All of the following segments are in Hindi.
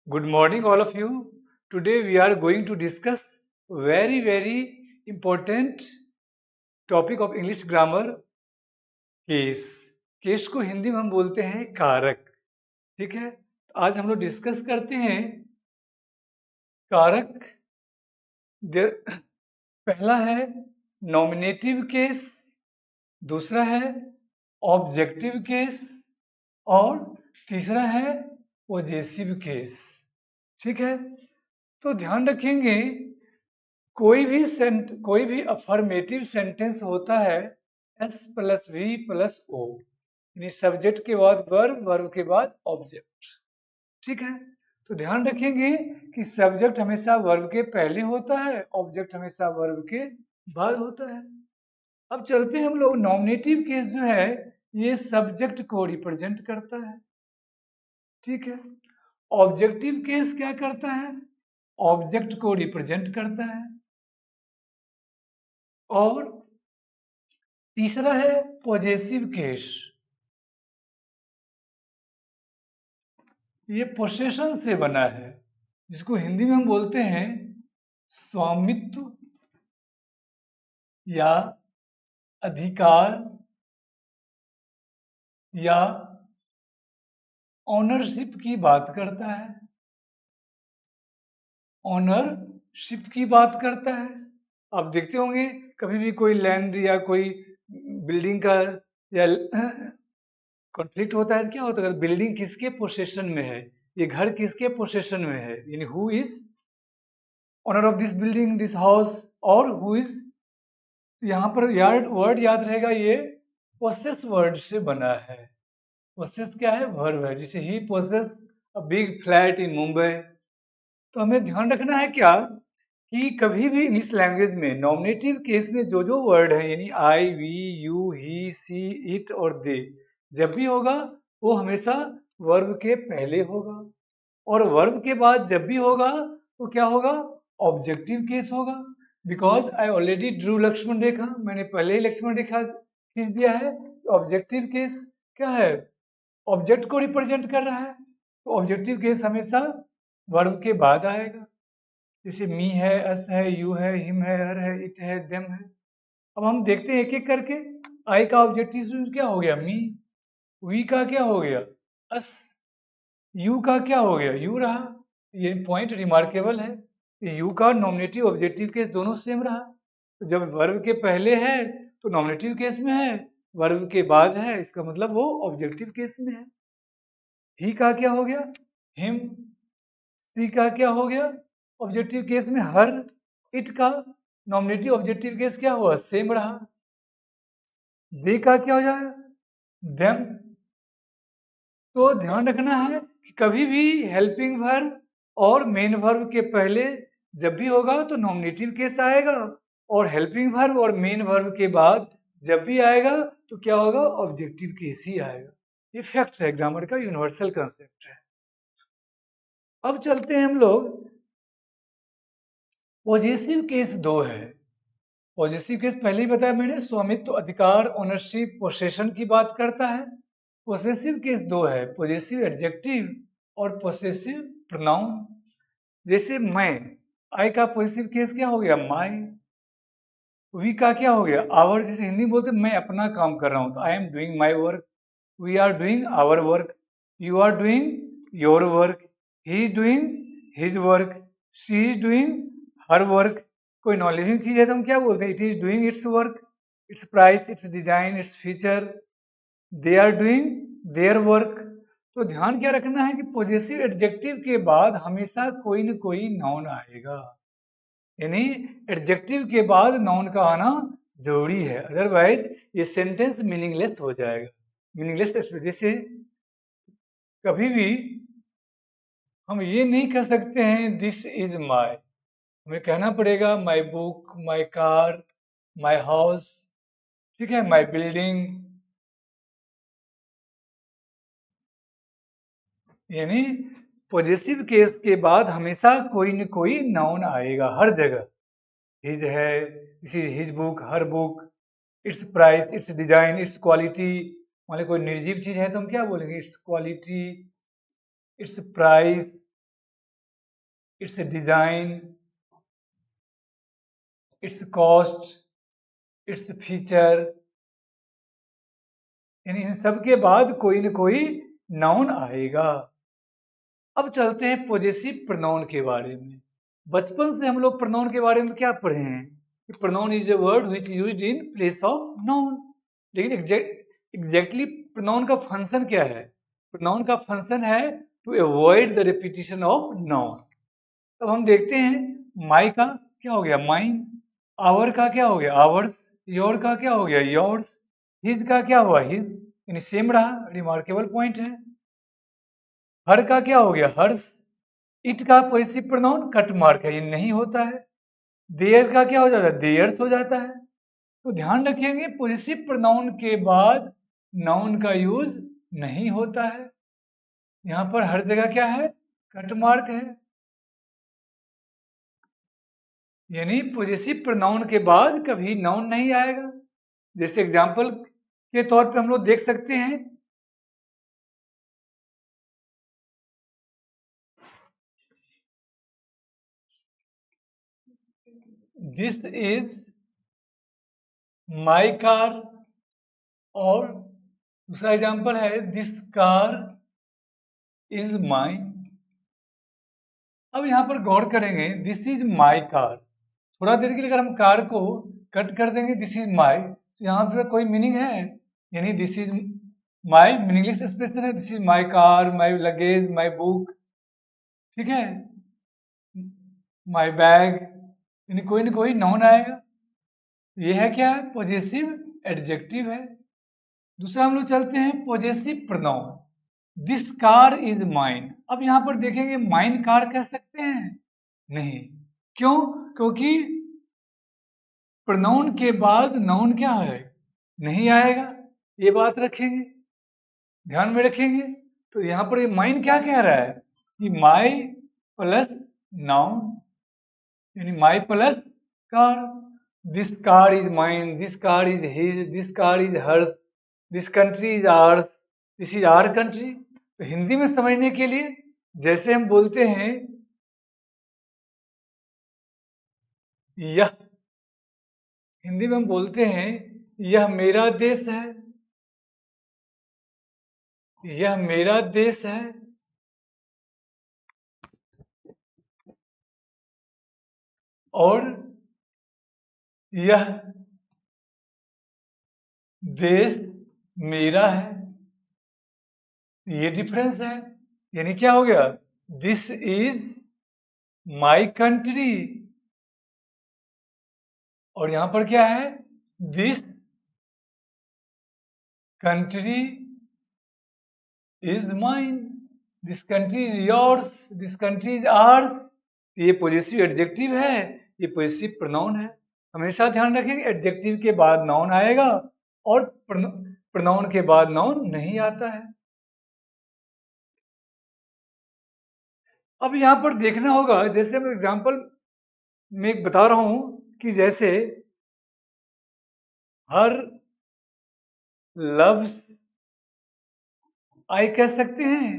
Good morning, all of you. Today we are going to discuss very important topic of English grammar case. Case को हिंदी में हम बोलते हैं कारक। ठीक है, आज हम लोग डिस्कस करते हैं कारक। पहला है नॉमिनेटिव केस, दूसरा है ऑब्जेक्टिव केस और तीसरा है पॉजेसिव केस। ठीक है, तो ध्यान रखेंगे कोई भी अफर्मेटिव सेंटेंस होता है S plus V plus O, यानी सब्जेक्ट के बाद वर्ब, वर्ब के बाद ऑब्जेक्ट। ठीक है, तो ध्यान रखेंगे कि सब्जेक्ट हमेशा वर्ब के पहले होता है, ऑब्जेक्ट हमेशा वर्ब के बाद होता है। अब चलते हैं हम लोग, नॉमिनेटिव केस जो है ये सब्जेक्ट को रिप्रेजेंट करता है। ठीक है, ऑब्जेक्टिव केस क्या करता है? ऑब्जेक्ट को रिप्रेजेंट करता है। और तीसरा है पॉजेसिव केस, ये पोसेशन से बना है, जिसको हिंदी में हम बोलते हैं स्वामित्व या अधिकार या ऑनरशिप की बात करता है। ऑनरशिप की बात करता है। आप देखते होंगे कभी भी कोई लैंड या कोई बिल्डिंग का या कॉन्फ्लिक्ट होता है, क्या होता है? बिल्डिंग किसके पोसेशन में है, ये घर किसके पोसेशन में है, यानी who is owner of this building, this house, और हु इज, यहाँ पर यार वर्ड याद रहेगा, ये पोसेस वर्ड से बना है। पोसेस क्या है? वर्ब है। जैसे he possess a big flat in Mumbai. तो हमें ध्यान रखना है क्या कि कभी भी इंग्लिश लैंग्वेज में नॉमिनेटिव केस में जो जो वर्ड है, यानी I, we, you, he, she, it और दे, जब भी होगा वो हमेशा वर्ब के पहले होगा, और वर्ब के बाद जब भी होगा तो क्या होगा? ऑब्जेक्टिव केस होगा। Because I already drew Lakshman rekha, मैंने पहले ही लक्ष्मण रेखा खींच दिया है। तो ऑब्जेक्टिव केस क्या है? ऑब्जेक्ट को रिप्रेजेंट कर रहा है, तो ऑब्जेक्टिव केस हमेशा वर्ब के बाद आएगा। जैसे मी है, अस है, यू है, हिम है, हर है, इट है, देम है। अब हम देखते हैं एक एक करके। आई का ऑब्जेक्टिव क्या हो गया? मी। वी का क्या हो गया? अस। यू का क्या हो गया? यू रहा। ये पॉइंट रिमार्केबल है। यू का नॉमिनेटिव ऑब्जेक्टिव केस दोनों सेम रहा। तो जब वर्ब के पहले है तो नॉमिनेटिव केस में है, वर्ब के बाद है इसका मतलब वो ऑब्जेक्टिव केस में है। ही का क्या हो गया? हिम। सी का क्या हो गया? ऑब्जेक्टिव केस में हर। इट का नॉमिनेटिव ऑब्जेक्टिव केस क्या हुआ? सेम रहा। दे का क्या हो जाएगा? देम। तो ध्यान रखना है कि कभी भी हेल्पिंग वर्ब और मेन वर्ब के पहले जब भी होगा तो नॉमिनेटिव केस आएगा, और हेल्पिंग वर्ब और मेन वर्ब के बाद जब भी आएगा तो क्या होगा? ऑब्जेक्टिव केस ही आएगा। ये फैक्ट है, ग्रामर का यूनिवर्सल कंसेप्ट है। अब चलते हैं हम लोग, पॉजेसिव केस दो है। पॉजेसिव केस पहले ही बताया मैंने, स्वामित्व, अधिकार, ओनरशिप, पोसेशन की बात करता है। पोसेसिव केस दो है, पॉजेसिव एडजेक्टिव और पोसेसिव प्रोनाउन। जैसे मैं, आई का पॉजिटिव केस क्या हो गया? माई। वी का क्या हो गया? आवर। जैसे हिंदी में बोलते मैं अपना काम कर रहा हूं, तो I am doing my work, we are doing our work, you are doing your work, he is doing his work, she is doing her work. कोई नॉन लिविंग चीज है तो हम क्या बोलते हैं? It is doing its work, its price, its design, its feature, they are doing their work. तो ध्यान क्या रखना है कि पॉजेसिव एडजेक्टिव के बाद हमेशा कोई न कोई नाउन आएगा, यानी एडजेक्टिव के बाद नाउन का आना जरूरी है, अदरवाइज ये सेंटेंस मीनिंगलेस हो जाएगा। मीनिंगलेस जैसे कभी भी हम ये नहीं कह सकते हैं दिस इज माई, हमें कहना पड़ेगा my book, my car, my house. ठीक है, माई बिल्डिंग। यानी पॉजेसिव केस के बाद हमेशा कोई न कोई नाउन आएगा हर जगह। हिज है, this is his book, her book, it's price, its design, it's quality. मान ली कोई निर्जीव चीज है तो हम क्या बोलेंगे? It's quality, it's price, its design, it's cost, its feature, यानी इन सब के बाद कोई न कोई नाउन आएगा। अब चलते हैं पॉजेसिव प्रोनाउन के बारे में। बचपन से हम लोग प्रोनाउन के बारे में क्या पढ़े हैं कि pronoun is a word which is used in place of noun. लेकिन एग्जैक्टली प्रोनाउन का फंक्शन क्या है? प्रोनाउन का फंक्शन है to avoid the repetition of noun. अब हम देखते हैं माई का क्या हो गया माइन, आवर का क्या हो गया आवर्स, योर का क्या हो गया योर्स, हिज का क्या हुआ हिज, यानी सेम रहा, रिमार्केबल पॉइंट है। हर का क्या हो गया हर्स, इट का पॉजेसिव प्रोनाउन कट मार्क है, ये नहीं होता है। देयर का क्या हो जाता है देयर्स हो जाता है। तो ध्यान रखेंगे पॉजेसिव प्रोनाउन के बाद नाउन का यूज नहीं होता है। यहां पर हर जगह क्या है कट मार्क है, यानी पॉजेसिव प्रोनाउन के बाद कभी नाउन नहीं आएगा। जैसे एग्जांपल के तौर पे हम लोग देख सकते हैं दिस इज माई कार, और दूसरा एग्जांपल है दिस कार इज माइन। अब यहां पर गौर करेंगे दिस इज माई कार, थोड़ा देर के लिए अगर हम कार को कट कर देंगे दिस इज माई, तो यहाँ पर कोई मीनिंग है? यानी this is my meaningless expression है, this is my car, my luggage, my book, ठीक है, माई बैग, यानी कोई ना कोई नाउन आएगा। ये है क्या है पॉजेसिव एडजेक्टिव है। दूसरा हम लोग चलते हैं possessive pronoun, this car is mine. अब यहां पर देखेंगे माइन कार कह सकते हैं? नहीं। क्यों? क्योंकि प्रोनाउन के बाद नाउन क्या है नहीं आएगा, ये बात रखेंगे, ध्यान में रखेंगे। तो यहां पर ये माइन क्या कह रहा है कि माई प्लस नाउन, यानी my plus car. This car is mine, this car is his, this car is hers, this country is ours, this is our country. तो हिंदी में समझने के लिए जैसे हम बोलते हैं यह, हिंदी में हम बोलते हैं यह मेरा देश है, यह मेरा देश है, और यह देश मेरा है, ये डिफरेंस है। यानी क्या हो गया दिस इज माई कंट्री, और यहां पर क्या है this country is mine, this country is yours, this country is hours. ये पॉजेसिव एडजेक्टिव है, ये पॉजेसिव प्रोनाउन है। हमेशा ध्यान रखेंगे एडजेक्टिव के बाद नाउन आएगा और प्रोनाउन के बाद नाउन नहीं आता है। अब यहां पर देखना होगा, जैसे मैं एग्जांपल में बता रहा हूं कि जैसे हर लव्स आई कह सकते हैं,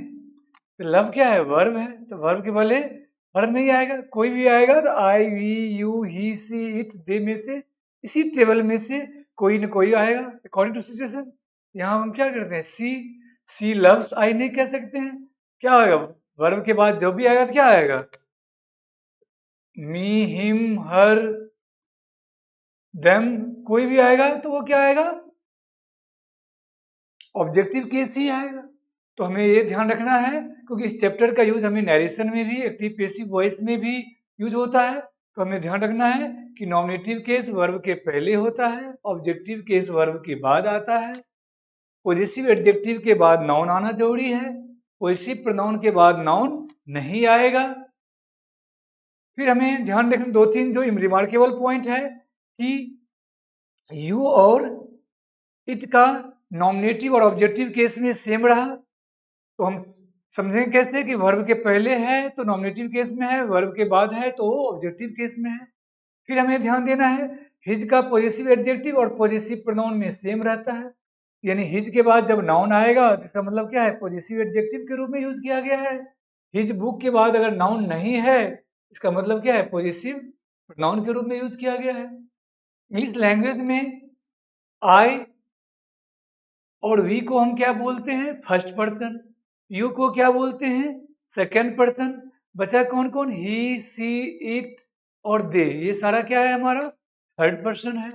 तो लव क्या है वर्ब है, तो वर्ब के पहले हर नहीं आएगा, कोई भी आएगा तो I we you he she it they में से, इसी टेबल में से कोई न कोई आएगा अकॉर्डिंग टू सिचुएशन। यहाँ हम क्या करते हैं सी लव्स आई नहीं कह सकते हैं, क्या आएगा वर्ब के बाद जो भी आएगा तो क्या आएगा मी हिम हर देम, कोई भी आएगा तो वो क्या आएगा ऑब्जेक्टिव केस ही आएगा। तो हमें ये ध्यान रखना है क्योंकि इस चैप्टर का यूज हमें नरेशन में भी एक्टिव पैसिव वॉइस में भी यूज होता है। तो हमें ध्यान रखना है कि नॉमिनेटिव केस वर्ब के पहले होता है, ऑब्जेक्टिव केस वर्ब के बाद आता है, पॉजेसिव एडजेक्टिव के बाद नाउन आना जरूरी है, पॉजेसिव प्रोनाउन के बाद नाउन नहीं आएगा। फिर हमें ध्यान रखना दो तीन जो रिमार्केबल पॉइंट है कि यू और इट का नॉमिनेटिव और ऑब्जेक्टिव केस में सेम रहा, तो हम समझेंगे कैसे कि वर्ब के पहले है तो नॉमिनेटिव केस में है, वर्ब के बाद है तो ऑब्जेक्टिव केस में है। फिर हमें ध्यान देना है हिज का पॉजेसिव एडजेक्टिव और पॉजेसिव प्रोनाउन में सेम रहता है, यानी हिज के बाद जब नाउन आएगा तो इसका मतलब क्या है पॉजेसिव एडजेक्टिव के रूप में यूज किया गया है। हिज बुक के बाद अगर नाउन नहीं है इसका मतलब क्या है, पॉजिटिव प्रोनाउन के रूप में यूज किया गया है। इंग्लिश लैंग्वेज में आई और वी को हम क्या बोलते हैं, फर्स्ट पर्सन। यू को क्या बोलते हैं, सेकेंड पर्सन। बचा कौन कौन, ही, सी, इट और दे, ये सारा क्या है हमारा, थर्ड पर्सन है।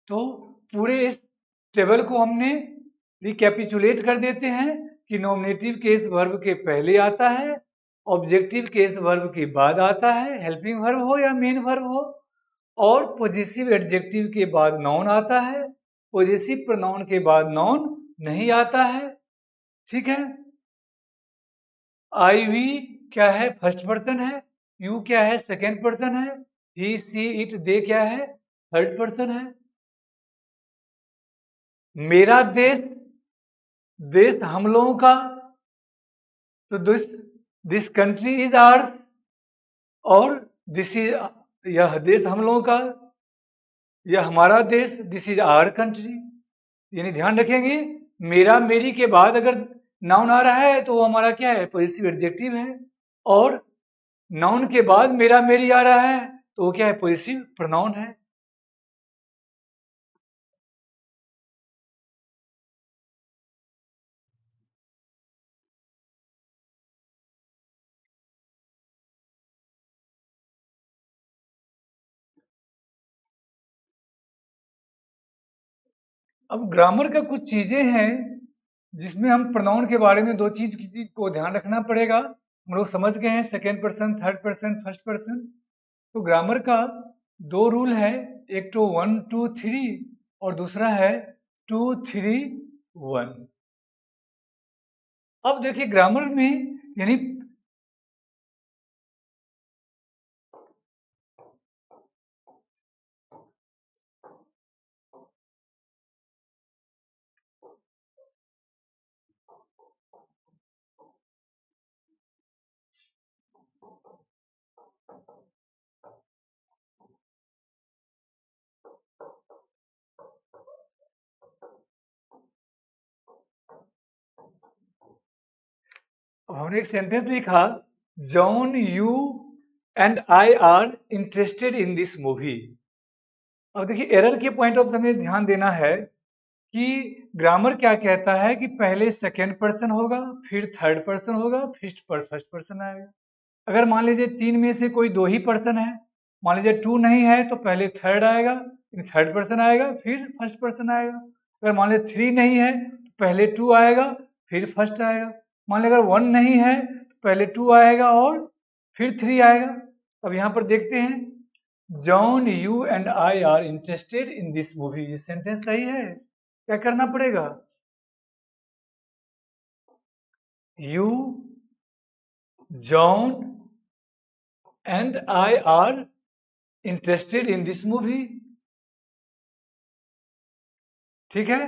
तो पूरे इस टेबल को हमने रिकैपिचुलेट कर देते हैं कि नॉमिनेटिव केस वर्ब के पहले आता है, ऑब्जेक्टिव केस वर्ब के बाद आता है, हेल्पिंग वर्ब हो या मेन वर्ब हो, और पॉजिटिव एडजेक्टिव के बाद नाउन आता है, पॉजिटिव प्रोनाउन के बाद नाउन नहीं आता है। ठीक है। आई वी क्या है, फर्स्ट पर्सन है। यू क्या है, सेकेंड पर्सन है। ही, सी, इट, दे क्या है, थर्ड पर्सन है। मेरा देश, देश हम लोगों का, तो दिस कंट्री इज आवर्स, और दिस इज, यह देश हम लोगों का, यह हमारा देश, दिस इज आवर कंट्री। यानी ध्यान रखेंगे, मेरा मेरी के बाद अगर नाउन आ रहा है तो वो हमारा क्या है, पॉजिटिव एडजेक्टिव है, और नाउन के बाद मेरा मेरी आ रहा है तो वो क्या है, पॉजिटिव प्रोनाउन है। अब ग्रामर का कुछ चीजें हैं जिसमें हम प्रोनाउन के बारे में दो चीज को ध्यान रखना पड़ेगा। हम लोग समझ गए हैं, second person, third person, first person. तो ग्रामर का दो रूल है, एक तो 1 2 3 और दूसरा है 2 3 1। अब देखिए ग्रामर में, यानी अब हमने एक सेंटेंस लिखा, John, you and I are interested in this movie. अब देखिए एरर के पॉइंट ऑफ हमें ध्यान देना है कि ग्रामर क्या कहता है कि पहले सेकेंड पर्सन होगा, फिर थर्ड पर्सन होगा, फिर फर्स्ट पर्सन आएगा। अगर मान लीजिए तीन में से कोई दो ही पर्सन है, मान लीजिए टू नहीं है तो पहले थर्ड आएगा, फिर थर्ड पर्सन आएगा, फिर फर्स्ट पर्सन आएगा। अगर मान लीजिए थ्री नहीं है तो पहले टू आएगा, फिर फर्स्ट आएगा। मान लीजिए अगर वन नहीं है तो पहले टू आएगा और फिर थ्री आएगा। अब यहाँ पर देखते हैं, John, you and I are interested in this movie, ये सेंटेंस सही है। क्या करना पड़ेगा, you, John and I are interested in this movie. ठीक है।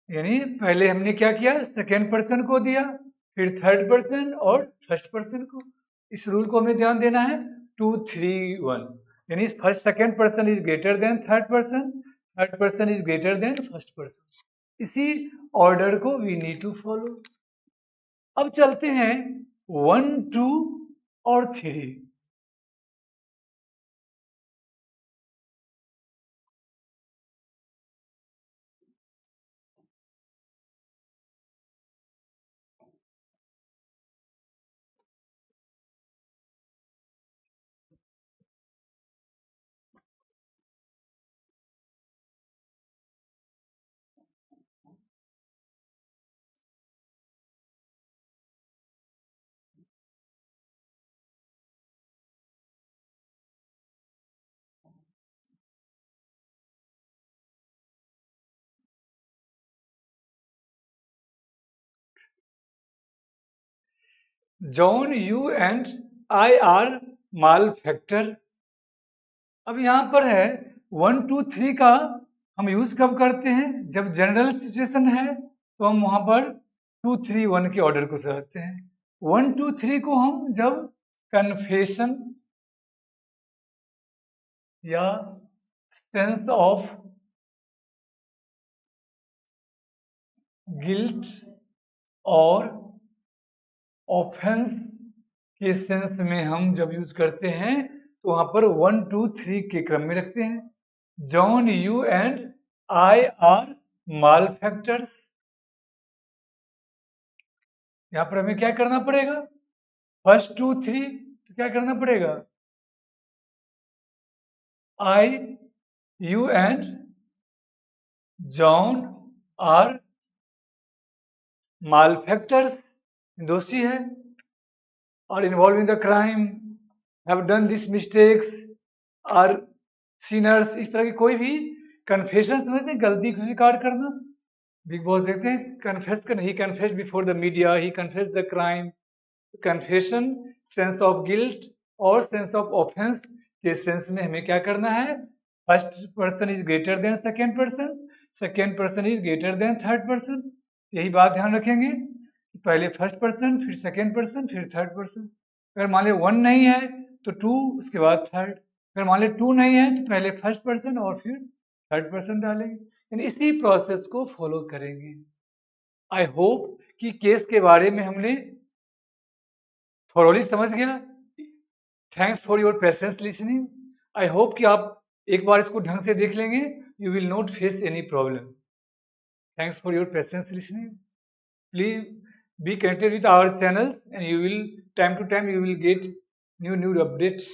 यानी पहले हमने क्या किया, सेकेंड पर्सन को दिया, फिर थर्ड पर्सन और फर्स्ट पर्सन को। इस रूल को हमें ध्यान देना है, 2 3 1। यानी first second person is greater than third person, third person is greater then first person. इसी ऑर्डर को वी नीड टू फॉलो। अब चलते हैं 1 2 और 3। John, you and I are mall factor. अब यहाँ पर है 1 2 3 का हम यूज कब करते हैं, जब जनरल सिचुएशन है तो हम वहां पर 2 3 1 के ऑर्डर को समझते हैं। 1 2 3 को हम जब कन्फेशन या सेंस ऑफ गिल्ट और ऑफेंस के सेंस में हम जब यूज करते हैं तो वहां पर 1 2 3 के क्रम में रखते हैं। John, you and I are malefactors. यहां पर हमें क्या करना पड़ेगा? फर्स्ट 2 3 तो क्या करना पड़ेगा? I, you and John are malefactors, दोषी है, और involved in the crime, have done these mistakes, are sinners। इस तरह की कोई भी कन्फेशन समझते हैं, गलती को स्वीकार करना। बिग बॉस देखते हैं, कन्फेस कर, he confess before the media, he confess the crime. Confession sense of guilt और सेंस ऑफ ऑफेंस के सेंस में हमें क्या करना है? First person is greater than second person is greater than third person. यही बात ध्यान रखेंगे, पहले फर्स्ट पर्सन, फिर सेकेंड पर्सन, फिर थर्ड पर्सन। अगर मान लो 1 नहीं है तो 2, उसके बाद थर्ड। अगर मान लो 2 नहीं है तो पहले फर्स्ट पर्सन और फिर थर्ड पर्सन डालेंगे, यानी इसी प्रोसेस को फॉलो करेंगे। आई होप कि केस के बारे में हमने थोरोली समझ गया। Thanks for your patience listening. I hope कि आप एक बार इसको ढंग से देख लेंगे, you will not face any problem. Thanks for your patience listening. Please be connected with our channels, and you will time to time you will get new updates.